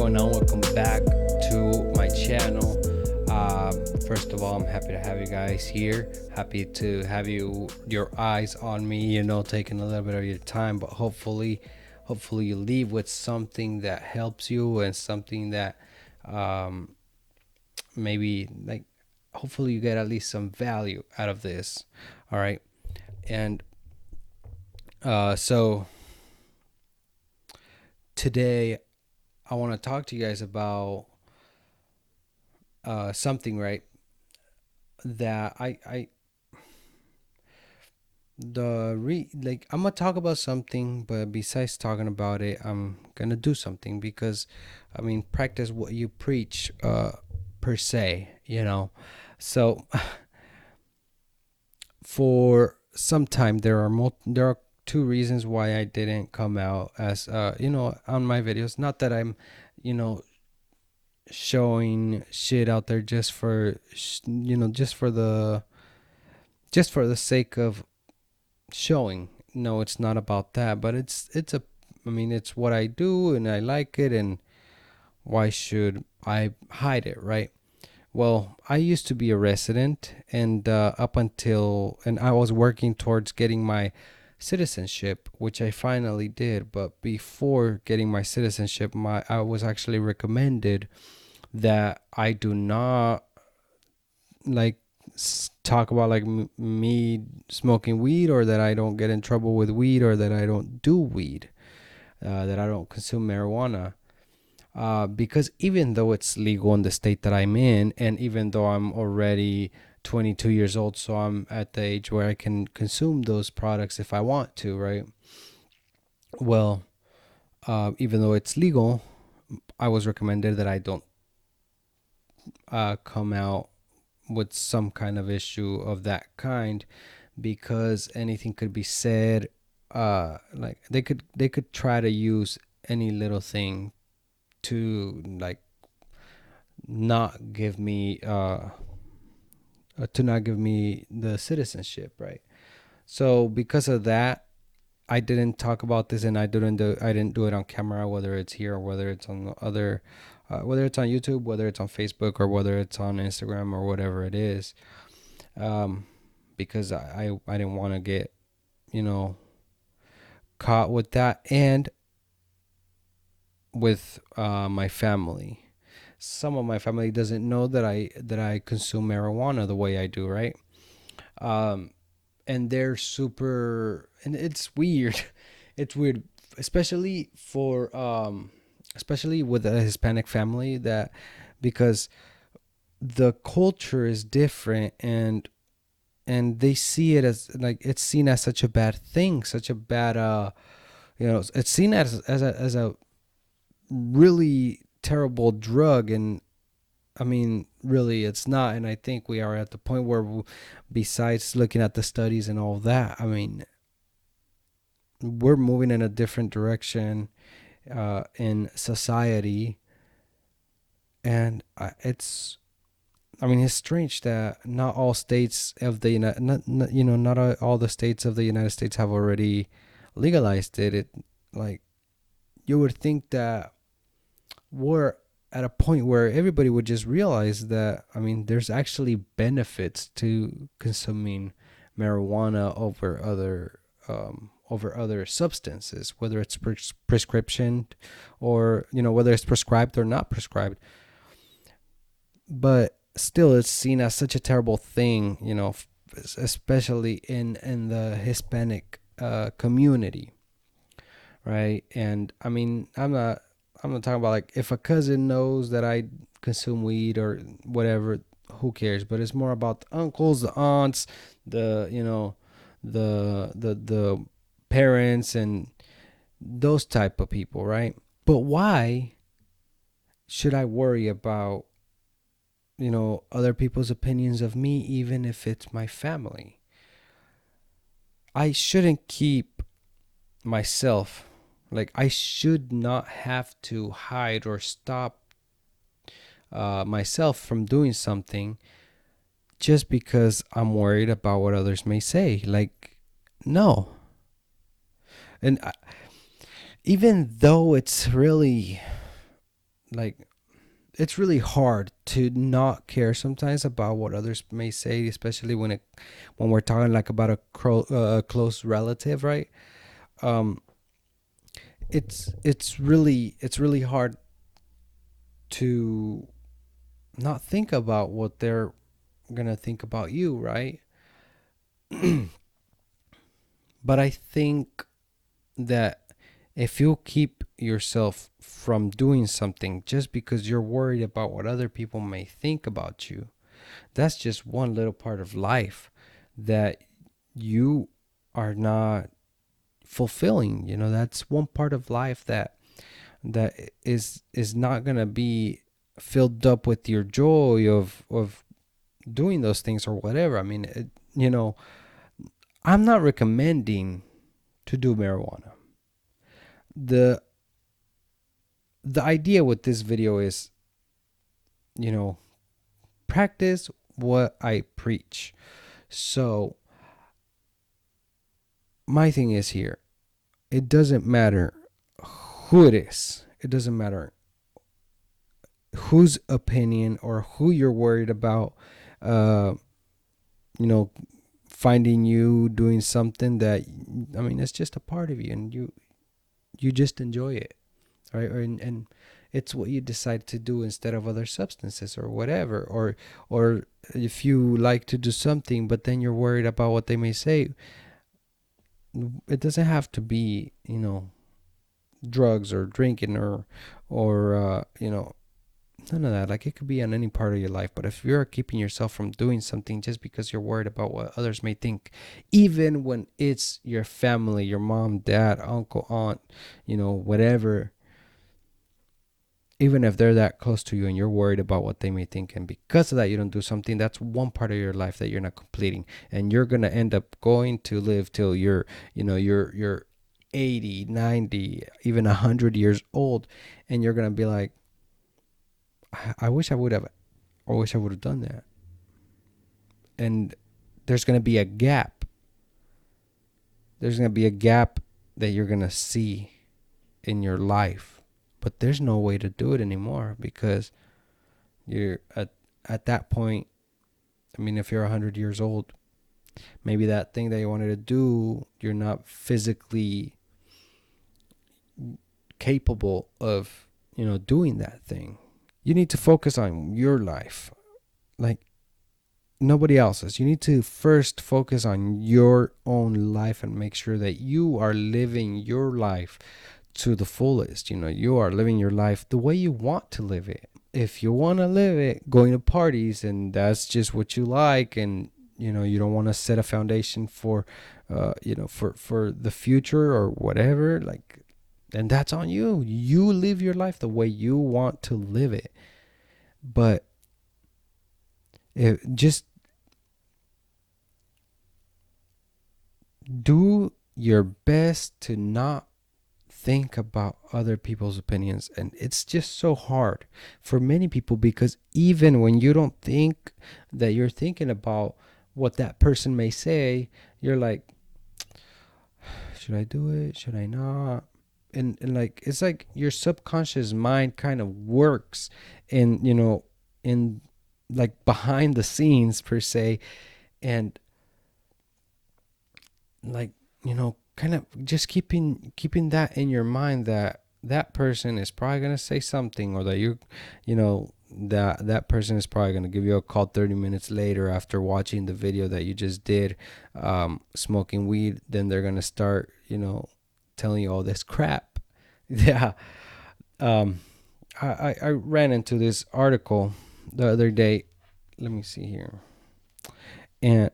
going on? Welcome back to my channel. First of all, I'm happy to have you guys here. Happy to have your eyes on me. Taking a little bit of your time, but hopefully you leave with something that helps you and something that maybe like. Hopefully, you get at least some value out of this. All right, and so today I want to talk to you guys about something, right? That I'm gonna talk about something, but besides talking about it, I'm gonna do something because, practice what you preach, per se. So for some time there are two reasons why I didn't come out as on my videos. Not that I'm you know showing shit out there just for just for the sake of showing. No, it's not about that, but it's what I do and I like it, and why should I hide it, right? Well, I used to be a resident, and I was working towards getting my citizenship, which I finally did. But before getting my citizenship, I was actually recommended that I do not like talk about like me smoking weed, or that I don't get in trouble with weed, or that I don't do weed, that I don't consume marijuana. Because even though it's legal in the state that I'm in, and even though I'm already 22 years old, so I'm at the age where I can consume those products if I want to, right? Well, even though it's legal, I was recommended that I don't come out with some kind of issue of that kind, because anything could be said. Like they could try to use any little thing to like not give me to not give me the citizenship, right? So because of that, I didn't talk about this, and I didn't do it on camera, whether it's here or whether it's on other whether it's on YouTube, whether it's on Facebook, or whether it's on Instagram, or whatever it is, because I didn't want to get you know caught with that, and with my family. Some of my family doesn't know that I consume marijuana the way I do, right? Um, and they're super, and it's weird. It's weird, especially with a Hispanic family, that because the culture is different, and they see it as like it's seen as such a bad thing, such a bad it's seen as a really terrible drug. And really it's not. And I think we are at the point where besides looking at the studies and all that, we're moving in a different direction in society. And it's strange that not all states of the not all the states of the United States have already legalized it. Like, you would think that we're at a point where everybody would just realize that there's actually benefits to consuming marijuana over other substances, whether it's prescription, or whether it's prescribed or not prescribed. But still, it's seen as such a terrible thing, especially in the Hispanic community, right? And I'm not talking about like if a cousin knows that I consume weed or whatever, who cares? But it's more about the uncles, the aunts, the parents, and those type of people, right? But why should I worry about other people's opinions of me, even if it's my family? I shouldn't keep myself, like I should not have to hide or stop myself from doing something just because I'm worried about what others may say. Like, no. And even though it's really like, it's really hard to not care sometimes about what others may say, especially when we're talking like about a close relative, right? Um, it's really hard to not think about what they're gonna think about you, right? But I think that if you keep yourself from doing something just because you're worried about what other people may think about you, that's just one little part of life that you are not fulfilling. That's one part of life that is not gonna be filled up with your joy of doing those things or whatever. I mean, I'm not recommending to do marijuana. The the idea with this video is, you know practice what I preach. So my thing is here, it doesn't matter who it is. It doesn't matter whose opinion or who you're worried about, uh you know finding you doing something that, I mean, it's just a part of you, and you just enjoy it, right? And it's what you decide to do instead of other substances or whatever, or if you like to do something but then you're worried about what they may say. It doesn't have to be, drugs or drinking or none of that. Like, it could be on any part of your life, but if you're keeping yourself from doing something just because you're worried about what others may think, even when it's your family, your mom, dad, uncle, aunt, whatever, even if they're that close to you and you're worried about what they may think, and because of that you don't do something, that's one part of your life that you're not completing, and you're going to end up going to live till you're 80, 90, even 100 years old, and you're going to be like, I wish I would have, or wish I would have done that. And there's going to be a gap. There's going to be a gap that you're going to see in your life. But there's no way to do it anymore, because you're at that point. I mean, if you're 100 years old, maybe that thing that you wanted to do, you're not physically capable of, doing that thing. You need to focus on your life, like nobody else's. You need to first focus on your own life and make sure that you are living your life to the fullest. You are living your life the way you want to live it. If you want to live it going to parties and that's just what you like, and you don't want to set a foundation for for the future or whatever, like, then that's on you. You live your life the way you want to live it. But just do your best to not think about other people's opinions. And it's just so hard for many people, because even when you don't think that you're thinking about what that person may say, you're like, should I do it? Should I not? And like, it's like your subconscious mind kind of works in like behind the scenes per se, and like, kind of just keeping that in your mind, that that person is probably going to say something, or that that person is probably going to give you a call 30 minutes later after watching the video that you just did, smoking weed. Then they're going to start telling you all this crap. Yeah. I ran into this article the other day. Let me see here. And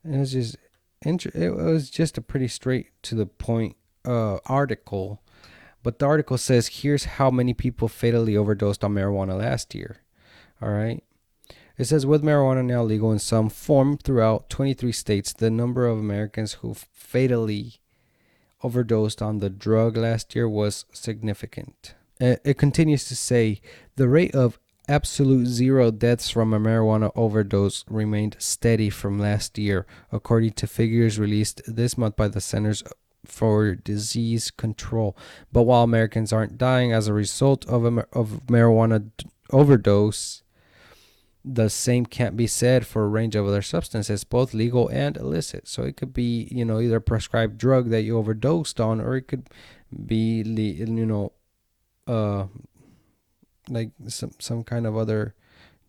it was just it was just a pretty straight to the point article. But the article says, here's how many people fatally overdosed on marijuana last year. All right. It says, with marijuana now legal in some form throughout 23 states, the number of Americans who fatally overdosed on the drug last year was significant. It continues to say, the rate of absolute zero deaths from a marijuana overdose remained steady from last year, according to figures released this month by the Centers for disease control. But while Americans aren't dying as a result of marijuana overdose, the same can't be said for a range of other substances, both legal and illicit. So it could be, either a prescribed drug that you overdosed on, or it could be, uh, like some kind of other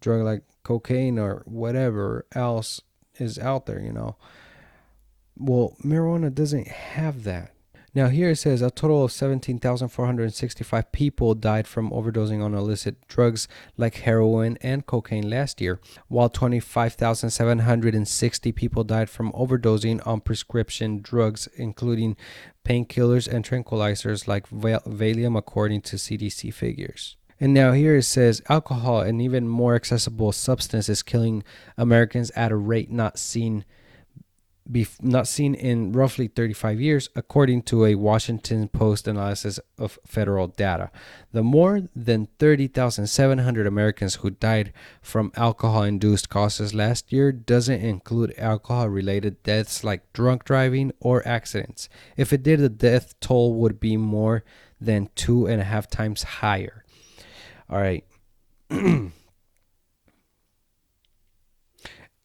drug like cocaine or whatever else is out there. Well, marijuana doesn't have that. Now, here it says a total of 17,465 people died from overdosing on illicit drugs like heroin and cocaine last year, while 25,760 people died from overdosing on prescription drugs, including painkillers and tranquilizers like Valium, according to CDC figures. And now here it says alcohol, an even more accessible substance, is killing Americans at a rate not seen in roughly 35 years, according to a Washington Post analysis of federal data. The more than 30,700 Americans who died from alcohol-induced causes last year doesn't include alcohol-related deaths like drunk driving or accidents. If it did, the death toll would be more than 2.5 times higher. All right.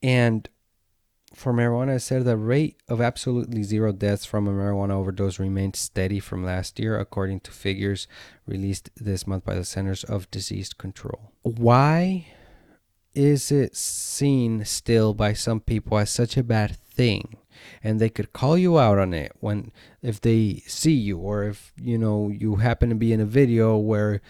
And for marijuana, it said the rate of absolutely zero deaths from a marijuana overdose remained steady from last year, according to figures released this month by the Centers of Disease Control. Why is it seen still by some people as such a bad thing? And they could call you out on it if they see you, or if you happen to be in a video where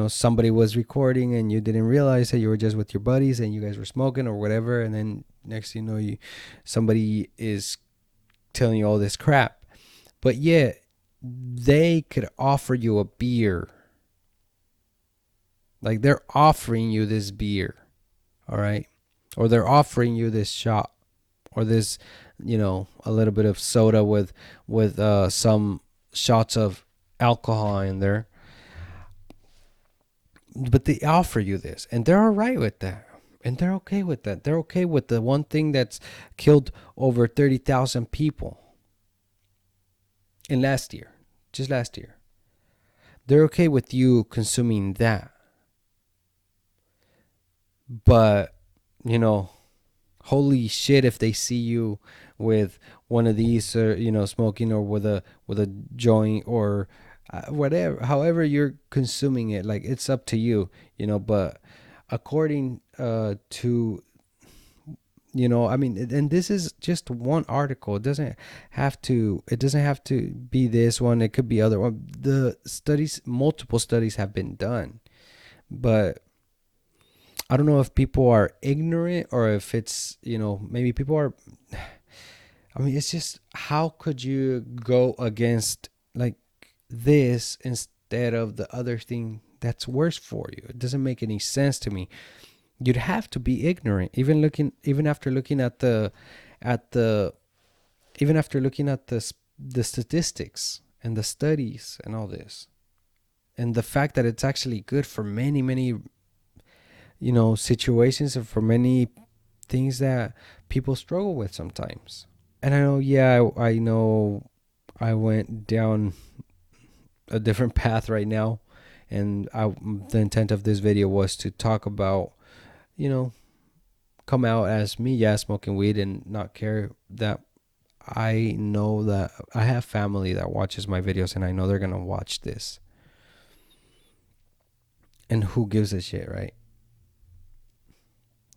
somebody was recording and you didn't realize that you were just with your buddies and you guys were smoking or whatever, and then next thing you know, somebody is telling you all this crap. But yet they could offer you a beer. Like, they're offering you this beer, all right? Or they're offering you this shot, or this, a little bit of soda with some shots of alcohol in there. But they offer you this, and they're all right with that. And they're okay with that. They're okay with the one thing that's killed over 30,000 people in just last year. They're okay with you consuming that. But, holy shit, if they see you with one of these, or, smoking, or with a joint, or whatever, however you're consuming it, like, it's up to you, but according to, and this is just one article. It doesn't have to be this one. It could be other one. Multiple studies have been done, but I don't know if people are ignorant, or if it's, maybe people are, it's just, how could you go against like this instead of the other thing that's worse for you? It doesn't make any sense to me. You'd have to be ignorant, even after looking at the statistics and the studies and all this, and the fact that it's actually good for many, many, situations, and for many things that people struggle with sometimes. And I know I went down a different path right now, and the intent of this video was to talk about, come out as me, smoking weed, and not care that I know that I have family that watches my videos, and I know they're gonna watch this. And who gives a shit, right?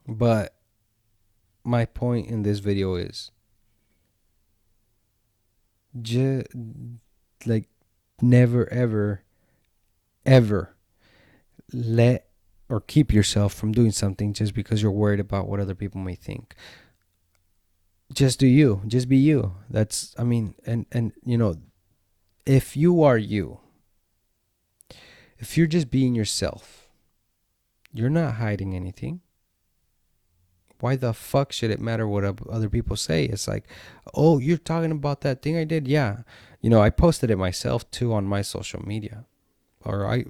But my point in this video is just like, never, ever let or keep yourself from doing something just because you're worried about what other people may think. Just do you. Just be you. That's, and if you are you, if you're just being yourself, you're not hiding anything. Why the fuck should it matter what other people say? It's like, oh, you're talking about that thing I did? Yeah. I posted it myself too on my social media. Or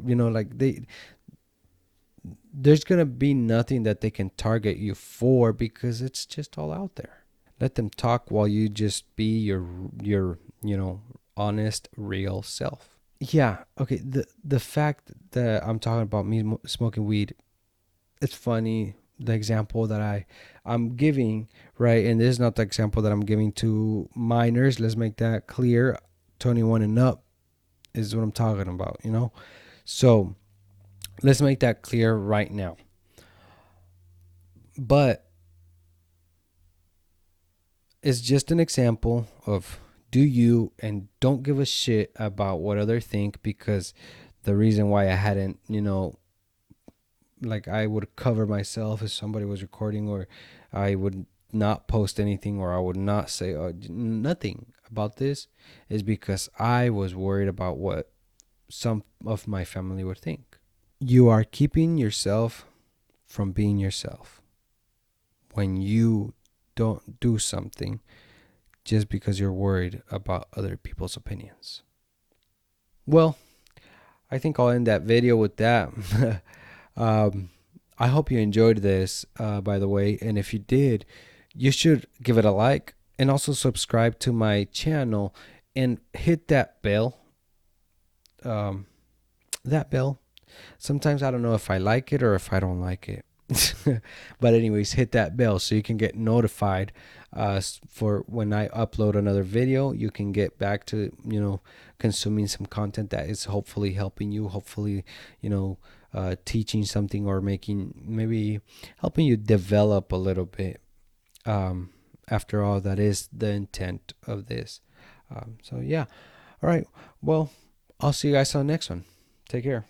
there's going to be nothing that they can target you for, because it's just all out there. Let them talk while you just be your honest, real self. Yeah. Okay. The fact that I'm talking about me smoking weed, it's funny. The example that I'm giving, right, and this is not the example that I'm giving to minors. Let's make that clear. 21 and up is what I'm talking about. So let's make that clear right now. But it's just an example of do you, and don't give a shit about what others think, because the reason why I hadn't, like, I would cover myself if somebody was recording, or I would not post anything, or I would not say nothing about this, is because I was worried about what some of my family would think. You are keeping yourself from being yourself when you don't do something just because you're worried about other people's opinions. Well, I think I'll end that video with that. um, I hope you enjoyed this, by the way. And if you did, you should give it a like and also subscribe to my channel and hit that bell. Um, that bell. Sometimes I don't know if I like it or if I don't like it. But anyways, hit that bell so you can get notified for when I upload another video. You can get back to consuming some content that is hopefully helping you, hopefully teaching something, or maybe helping you develop a little bit. After all, that is the intent of this. So yeah. All right, well, I'll see you guys on the next one. Take care.